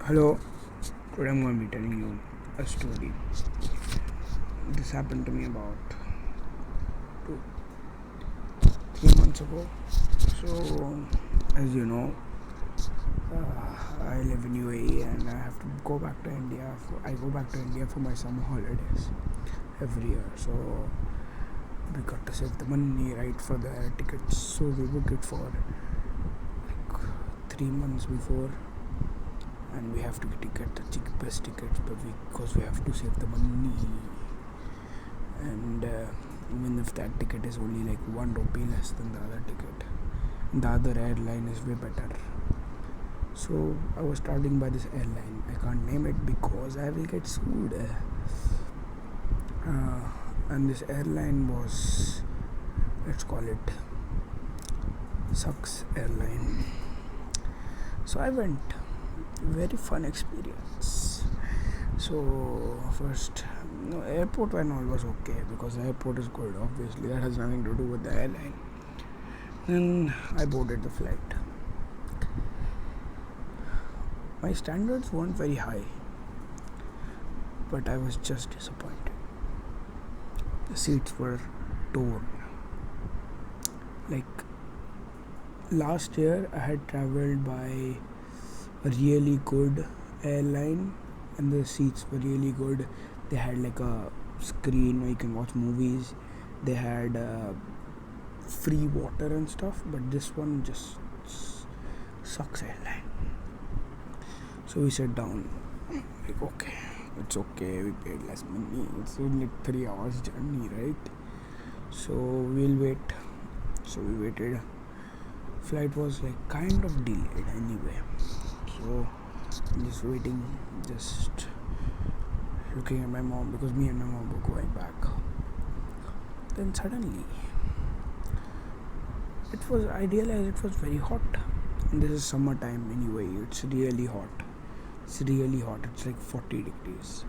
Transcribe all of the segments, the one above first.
Hello, today I'm going to be telling you a story. This happened to me about 3 months ago. So, as you know, I live in UAE and I have to go back to India. I go back to India for my summer holidays every year. So, we got to save the money right for the tickets. So, we booked it for like 3 months before, and we have to get the cheapest tickets because we have to save the money. And even if that ticket is only like 1 rupee less than the other ticket, the other airline is way better. So I was starting by this airline. I can't name it because I will get sued. And this airline was, let's call it, Sucks Airline. So I went. Very fun experience. So first, airport and all was okay because the airport is good. Obviously, that has nothing to do with the airline. Then I boarded the flight. My standards weren't very high, but I was just disappointed. The seats were torn. Like last year, I had traveled by a really good airline and the seats were really good. They had like a screen where you can watch movies. They had free water and stuff, but this one just sucks airline. So we sat down, like, okay, it's okay, we paid less money, it's only 3 hours journey, right? So we'll wait. So we waited. Flight was like kind of delayed anyway. So just waiting, just looking at my mom because me and my mom were going back. Then suddenly I realized it was very hot. And this is summertime anyway, it's really hot. It's like 40 degrees.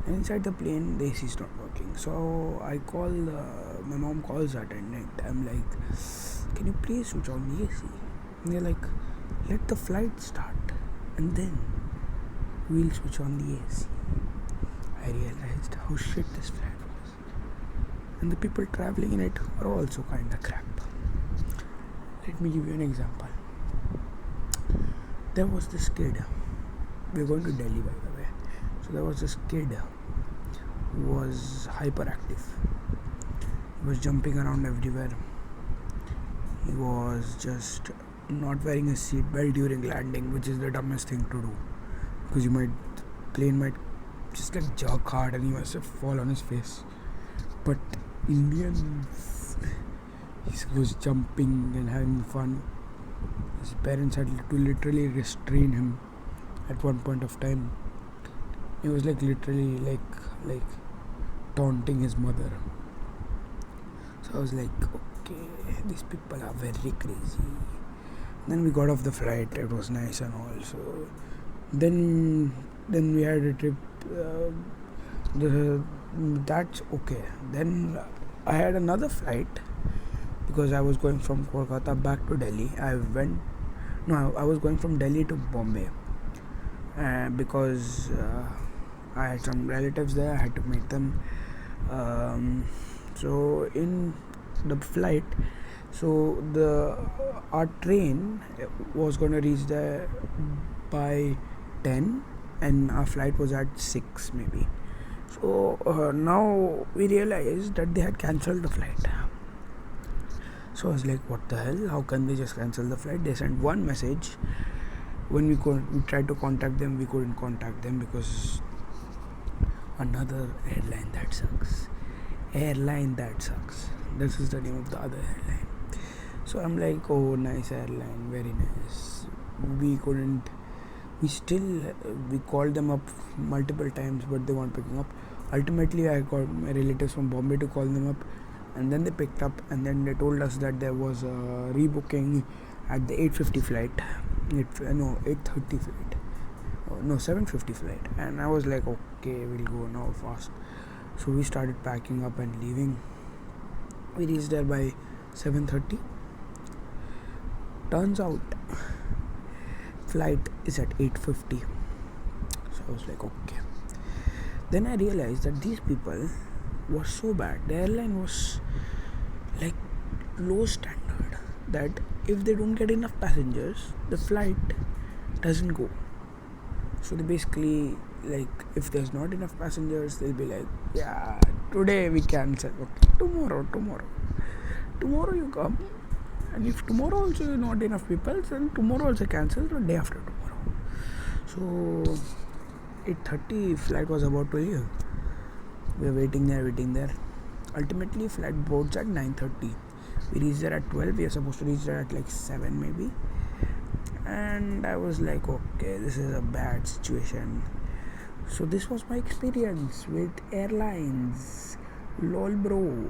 And inside the plane, the AC is not working. So I call, my mom calls the attendant. I'm like, can you please switch on the AC? And they're like, let the flight start and then we'll switch on the AC. I realized how shit this flight was. And the people traveling in it are also kinda crap. Let me give you an example. There was this kid. We're going to Delhi, by the way. So there was this kid who was hyperactive. He was jumping around everywhere. He was just not wearing a seatbelt during landing, which is the dumbest thing to do, because plane might just like jerk hard and he must have fall on his face. But Indians, he was jumping and having fun. His parents had to literally restrain him at one point of time. He was like literally like taunting his mother. So I was like, okay, these people are very crazy. Then we got off the flight. It was nice and all. So then we had a trip. That's okay. Then I had another flight because I was going from Kolkata back to Delhi. I was going from Delhi to Bombay because I had some relatives there. I had to meet them. So in the flight, so our train was going to reach there by 10 and our flight was at 6 maybe. So now we realized that they had cancelled the flight. So I was like, what the hell, how can they just cancel the flight? They sent one message. When we tried to contact them, we couldn't contact them because another airline that sucks. This is the name of the other airline. So I'm like, oh, nice airline, very nice. We called them up multiple times, but they weren't picking up. Ultimately, I called my relatives from Bombay to call them up, and then they picked up, and then they told us that there was a rebooking at the 8:50 flight. 8:30 flight. 7:50 flight. And I was like, okay, we'll go now fast. So we started packing up and leaving. We reached there by 7:30. Turns out flight is at 8:50. So I was like, okay. Then I realized that these people were so bad. The airline was like low standard, that if they don't get enough passengers, the flight doesn't go. So they basically, like, if there's not enough passengers, they'll be like, yeah, today we cancel. Okay, tomorrow you come. And if tomorrow also not enough people, then tomorrow also cancel, or day after tomorrow. So 8:30 flight was about to leave. We were waiting there. Ultimately, flight boards at 9:30. We reached there at 12. We are supposed to reach there at like 7 maybe. And I was like, okay, this is a bad situation. So this was my experience with airlines. Lol, bro.